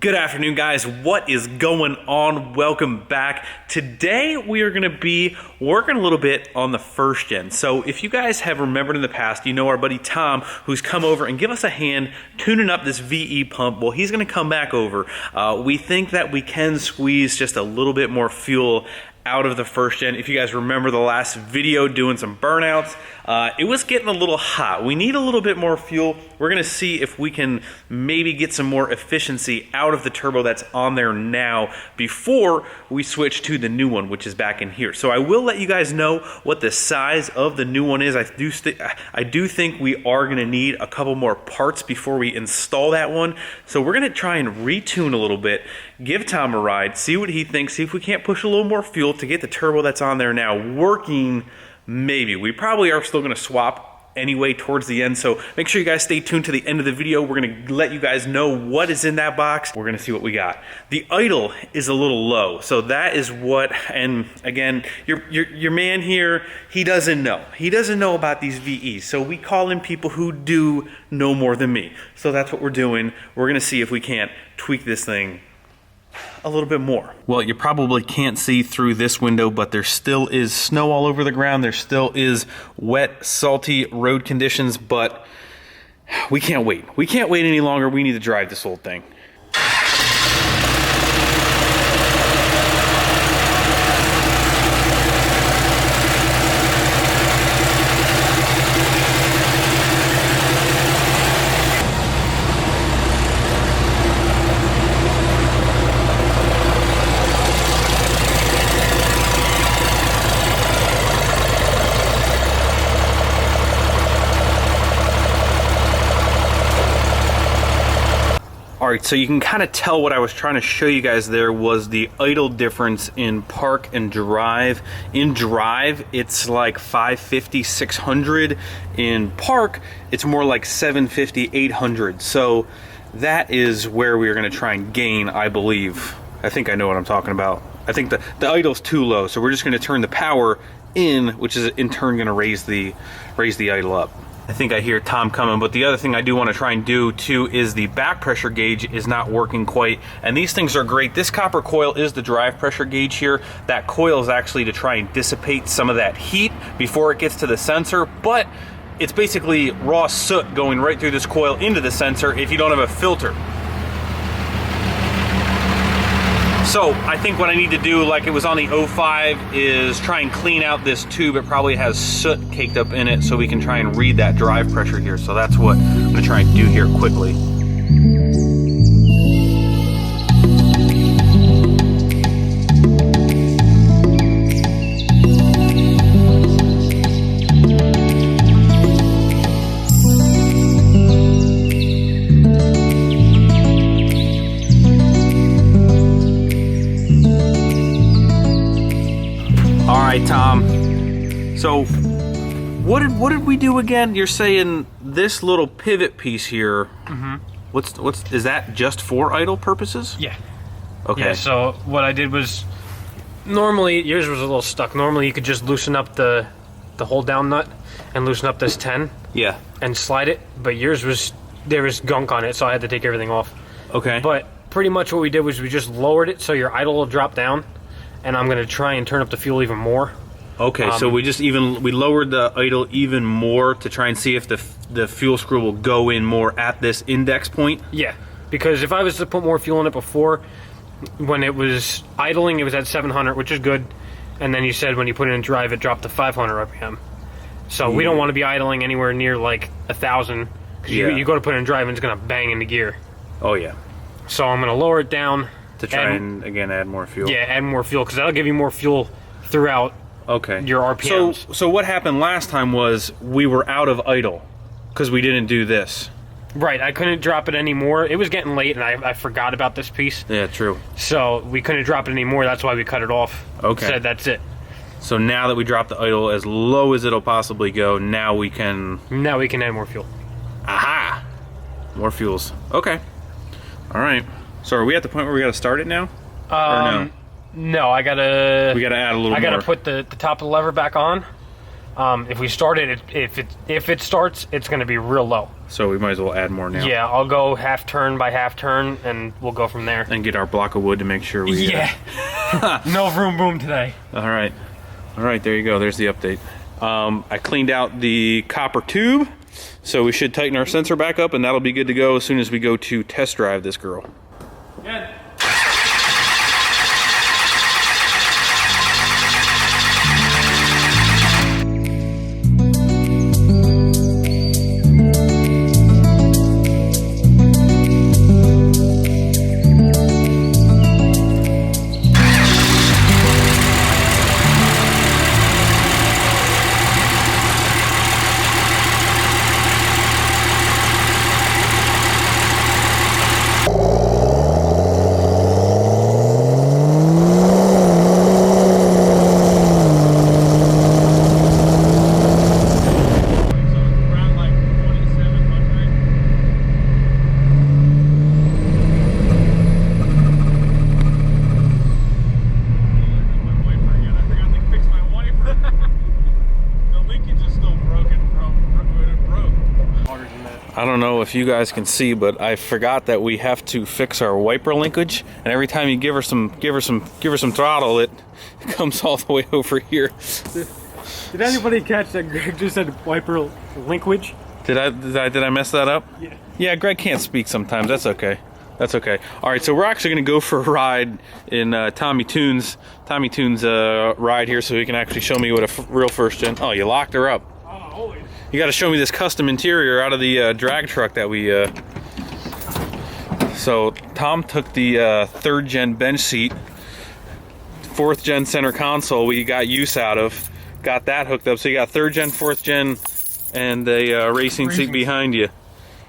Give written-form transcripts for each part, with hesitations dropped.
Good afternoon, guys. What is going on? Welcome back. Today we are going to be working a little bit on the first gen. So if you guys have remembered in the past, you know our buddy Tom, who's come over and give us a hand tuning up this VE pump. Well, he's going to come back over. We think that we can squeeze just a little bit more fuel out of the first gen. If you guys remember the last video doing some burnouts, it was getting a little hot. We need a little bit more fuel. We're gonna see if we can maybe get some more efficiency out of the turbo that's on there now before we switch to the new one, which is back in here. So I will let you guys know what the size of the new one is. I do think we are gonna need a couple more parts before we install that one. So we're gonna try and retune a little bit, give Tom a ride, see what he thinks, see if we can't push a little more fuel to get the turbo that's on there now working. Maybe. We probably are still going to swap anyway towards the end, so make sure you guys stay tuned to the end of the video. We're going to let you guys know what is in that box. We're going to see what we got. The idle is a little low, so that is what, and again, your man here, he doesn't know. He doesn't know about these VEs, so we call in people who do know more than me. So that's what we're doing. We're going to see if we can't tweak this thing a little bit more. Well, you probably can't see through this window, but there still is snow all over the ground. There still is wet, salty road conditions, but we can't wait. We can't wait any longer. We need to drive this whole thing. Alright, so you can kind of tell what I was trying to show you guys there was the idle difference in park and drive. In drive, it's like 550, 600. In park, it's more like 750, 800. So that is where we are going to try and gain, I believe. I think I know what I'm talking about. I think the idle's too low, so we're just going to turn the power in, which is in turn going to raise the idle up. I think I hear Tom coming, but the other thing I do want to try and do too is the back pressure gauge is not working quite, and these things are great. This copper coil is the drive pressure gauge here. That coil is actually to try and dissipate some of that heat before it gets to the sensor, but it's basically raw soot going right through this coil into the sensor if you don't have a filter. So I think what I need to do, like it was on the 05, is try and clean out this tube. It probably has soot caked up in it, so we can try and read that drive pressure here. So that's what I'm gonna try and do here quickly. Alright, Tom, so what did we do again? You're saying this little pivot piece here, is that just for idle purposes? Yeah. Okay. Yeah, so what I did was, normally, yours was a little stuck. Normally you could just loosen up the hold down nut and loosen up this 10. Yeah. And slide it, but yours was, there was gunk on it, so I had to take everything off. Okay. But pretty much what we did was we just lowered it so your idle will drop down, and I'm gonna try and turn up the fuel even more. Okay, so we lowered the idle even more to try and see if the fuel screw will go in more at this index point? Yeah, because if I was to put more fuel in it before, when it was idling, it was at 700, which is good. And then you said when you put it in drive, it dropped to 500 RPM. So we don't want to be idling anywhere near like 1,000, because you go to put it in drive and it's gonna bang into gear. Oh yeah. So I'm gonna lower it down. To try and, again, add more fuel. Yeah, add more fuel, because that'll give you more fuel throughout your RPMs. So what happened last time was we were out of idle because we didn't do this. Right, I couldn't drop it anymore. It was getting late and I forgot about this piece. Yeah, true. So we couldn't drop it anymore. That's why we cut it off. Okay. Said that's it. So now that we dropped the idle as low as it'll possibly go, now we can add more fuel. Aha! More fuels. Okay. All right. So are we at the point where we got to start it now? Or no? No, we gotta add a little more. I gotta put the top of the lever back on, If we start it, if it starts, it's going to be real low. So we might as well add more now. Yeah, I'll go half turn by half turn, and we'll go from there. And get our block of wood to make sure we... Yeah. No vroom boom today. All right. All right, there you go. There's the update. I cleaned out the copper tube, so we should tighten our sensor back up, and that'll be good to go as soon as we go to test drive this girl. Good. I don't know if you guys can see, but I forgot that we have to fix our wiper linkage, and every time you give her some throttle, it comes all the way over here. Did anybody catch that Greg just said wiper linkage? Did I mess that up? Yeah. Yeah, Greg can't speak sometimes. That's okay. That's okay. All right, so we're actually going to go for a ride in Tommy Toon's ride here, so he can actually show me what a real first gen. Oh, you locked her up. Oh, always. You got to show me this custom interior out of the drag truck that we. So Tom took the third gen bench seat, fourth gen center console. We got use out of. Got that hooked up. So you got third gen, fourth gen, and a racing seat behind you.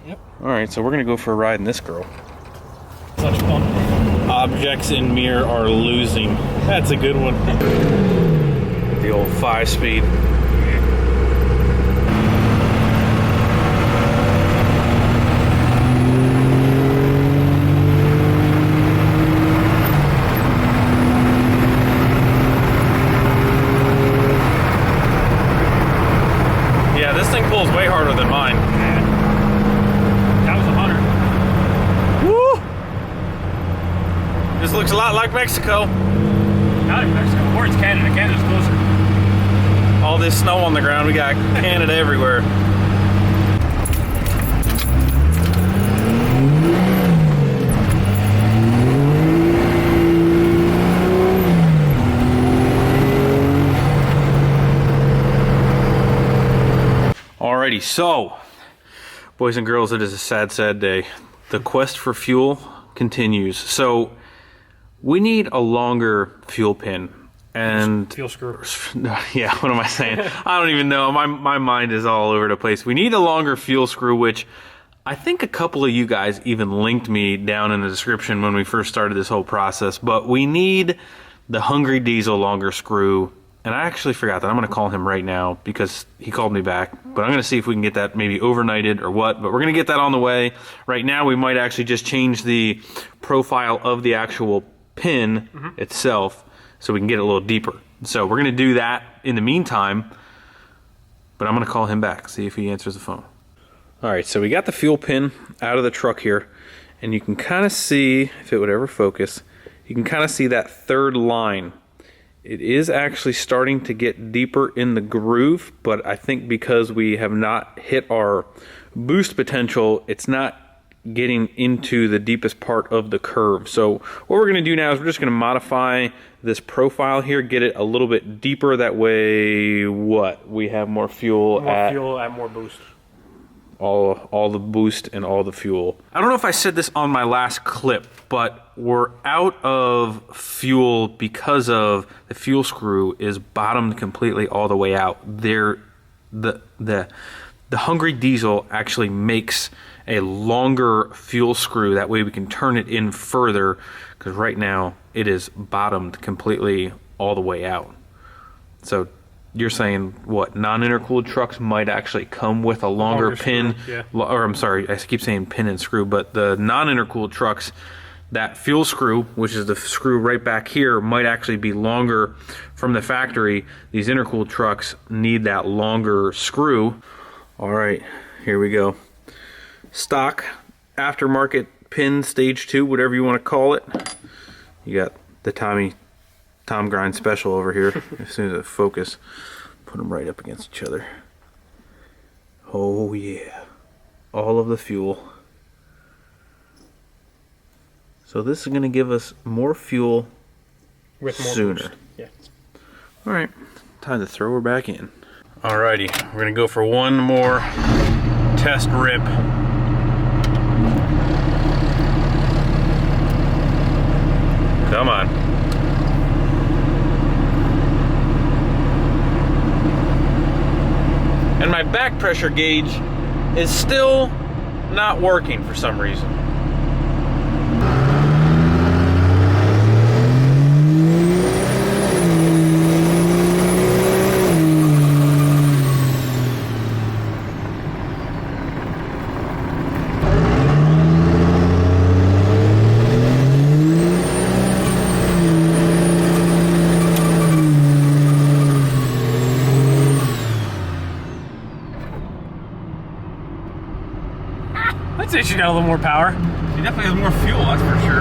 Yep. All right, so we're gonna go for a ride in this girl. Such fun. Objects in mirror are losing. That's a good one. The old 5-speed. Yeah, this thing pulls way harder than mine. That was 100. Woo! This looks a lot like Mexico. Not in Mexico. Or it's Canada. Canada's closer. All this snow on the ground, we got Canada everywhere. Alrighty, so, boys and girls, it is a sad, sad day. The quest for fuel continues. So, we need a longer fuel pin. And Fuel screw. yeah, what am I saying? I don't even know. My mind is all over the place. We need a longer fuel screw, which I think a couple of you guys even linked me down in the description when we first started this whole process. But we need the Hungry Diesel longer screw. And I actually forgot that. I'm going to call him right now because he called me back. But I'm going to see if we can get that maybe overnighted or what. But we're going to get that on the way. Right now, we might actually just change the profile of the actual pin itself, so we can get it a little deeper. So we're gonna do that in the meantime, but I'm gonna call him back, see if he answers the phone. All right, so we got the fuel pin out of the truck here, and you can kind of see, if it would ever focus, you can kind of see that third line. It is actually starting to get deeper in the groove, but I think because we have not hit our boost potential, it's not getting into the deepest part of the curve. So what we're going to do now is we're just going to modify this profile here, get it a little bit deeper. That way, what? We have more fuel at more boost. All the boost and all the fuel. I don't know if I said this on my last clip, but we're out of fuel because of the fuel screw is bottomed completely all the way out. The Hungry Diesel actually makes a longer fuel screw. That way we can turn it in further, because right now it is bottomed completely all the way out. So you're saying what, non-intercooled trucks might actually come with a longer pin screw, yeah. Or I'm sorry, I keep saying pin and screw, but the non-intercooled trucks, that fuel screw, which is the screw right back here, might actually be longer from the factory, these intercooled trucks need that longer screw. All right, here we go. Stock aftermarket pin stage 2, whatever you want to call it. You got the Tom Grind special over here. As soon as it focus, put them right up against each other. Oh yeah, all of the fuel. So this is going to give us more fuel with more sooner. boost. Yeah. All right, time to throw her back in. Alrighty, we're going to go for one more test rip. Come on. And my back pressure gauge is still not working for some reason. I'd say she got a little more power. She definitely has more fuel, that's for sure.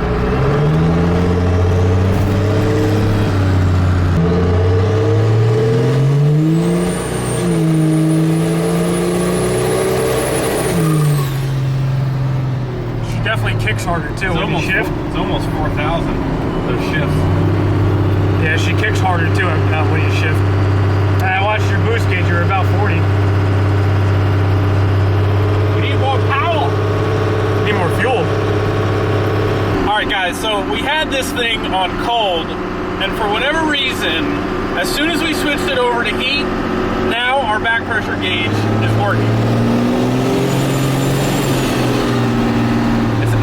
She definitely kicks harder too when you shift. It's almost 4,000, those shifts. Yeah, she kicks harder too when you shift. I watched your boost gauge, you're about 40. We need more power. We need more fuel. Alright guys, so we had this thing on cold, and for whatever reason, as soon as we switched it over to heat, now our back pressure gauge is working.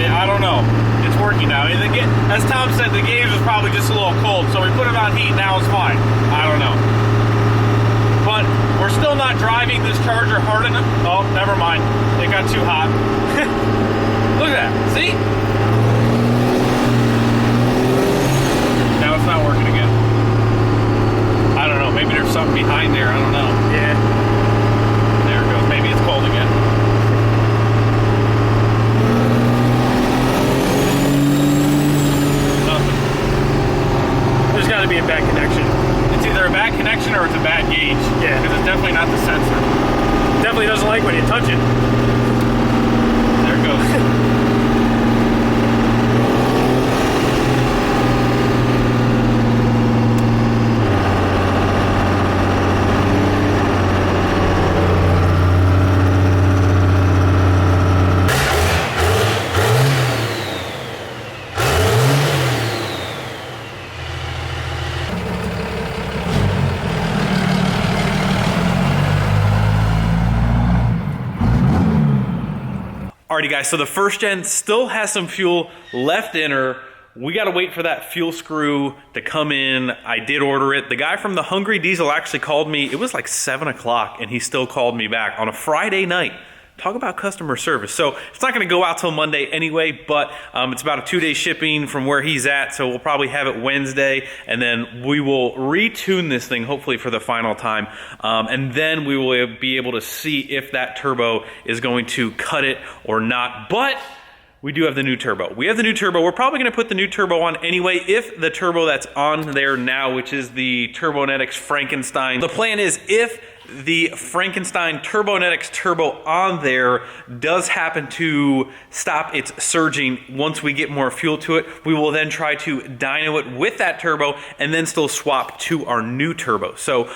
I don't know. It's working now. As Tom said, the gauge was probably just a little cold, so we put it on heat, now it's fine. I don't know. But we're still not driving this Charger hard enough. Oh, never mind. It got too hot. Look at that. See? Now it's not working again. I don't know. Maybe there's something behind there. I don't know. Yeah. There it goes. Maybe it's cold again. Nothing. There's got to be a bad connection. It's either a bad connection or it's a bad gauge. Yeah. Because it's definitely not the sensor. Definitely doesn't like when you touch it. There it goes. Alrighty guys, so the first gen still has some fuel left in her. We gotta wait for that fuel screw to come in. I did order it. The guy from the Hungry Diesel actually called me. It was like 7 o'clock and he still called me back on a Friday night. Talk about customer service. So it's not gonna go out till Monday anyway, but it's about a 2-day shipping from where he's at, so we'll probably have it Wednesday, and then we will retune this thing, hopefully for the final time, and then we will be able to see if that turbo is going to cut it or not. But we do have the new turbo. We have the new turbo. We're probably gonna put the new turbo on anyway, if the turbo that's on there now, which is the Turbonetics Frankenstein. The plan is if the Frankenstein Turbonetics turbo on there does happen to stop its surging once we get more fuel to it, we will then try to dyno it with that turbo and then still swap to our new turbo. So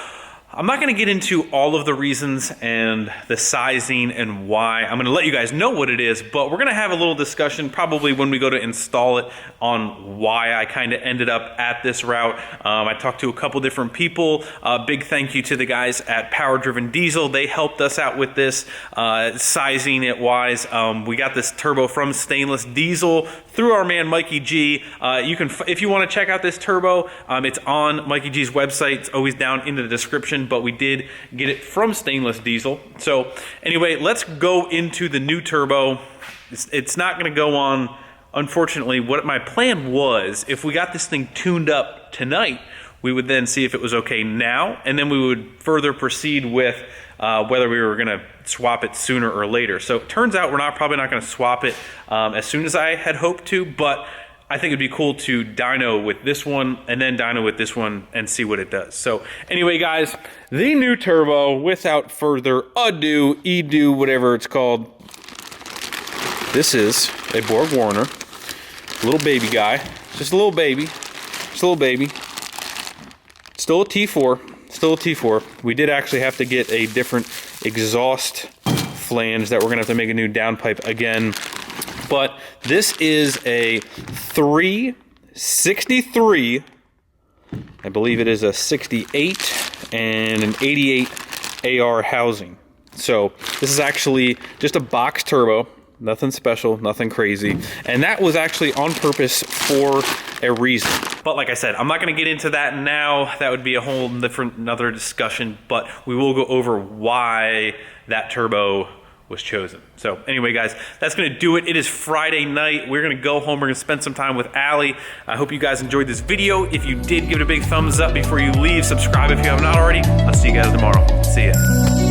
I'm not gonna get into all of the reasons and the sizing and why. I'm gonna let you guys know what it is, but we're gonna have a little discussion probably when we go to install it on why I kind of ended up at this route. I talked to a couple different people. Big thank you to the guys at Power Driven Diesel. They helped us out with this, sizing it wise. We got this turbo from Stainless Diesel through our man Mikey G. You can, if you wanna check out this turbo, it's on Mikey G's website. It's always down in the description, but we did get it from Stainless Diesel. So anyway, let's go into the new turbo. It's not gonna go on, unfortunately. What my plan was, if we got this thing tuned up tonight, We would then see if it was okay now, and then we would further proceed with whether we were gonna swap it sooner or later. So it turns out we're probably not gonna swap it as soon as I had hoped to, but I think it'd be cool to dyno with this one and then dyno with this one and see what it does. So anyway, guys, the new turbo, without further ado, whatever it's called. This is a Borg Warner, little baby guy, just a little baby, just a little baby. Still a T4, still a T4. We did actually have to get a different exhaust flange that we're gonna have to make a new downpipe again. But this is a 363, I believe it is a 68 and an 88 AR housing. So this is actually just a box turbo, nothing special, nothing crazy. And that was actually on purpose for a reason. But like I said, I'm not gonna get into that now. That would be a whole different, another discussion, but we will go over why that turbo was chosen. So anyway, guys, that's gonna do it. It is Friday night. We're gonna go home. We're gonna spend some time with Allie. I hope you guys enjoyed this video. If you did, give it a big thumbs up before you leave. Subscribe if you have not already. I'll see you guys tomorrow. See ya.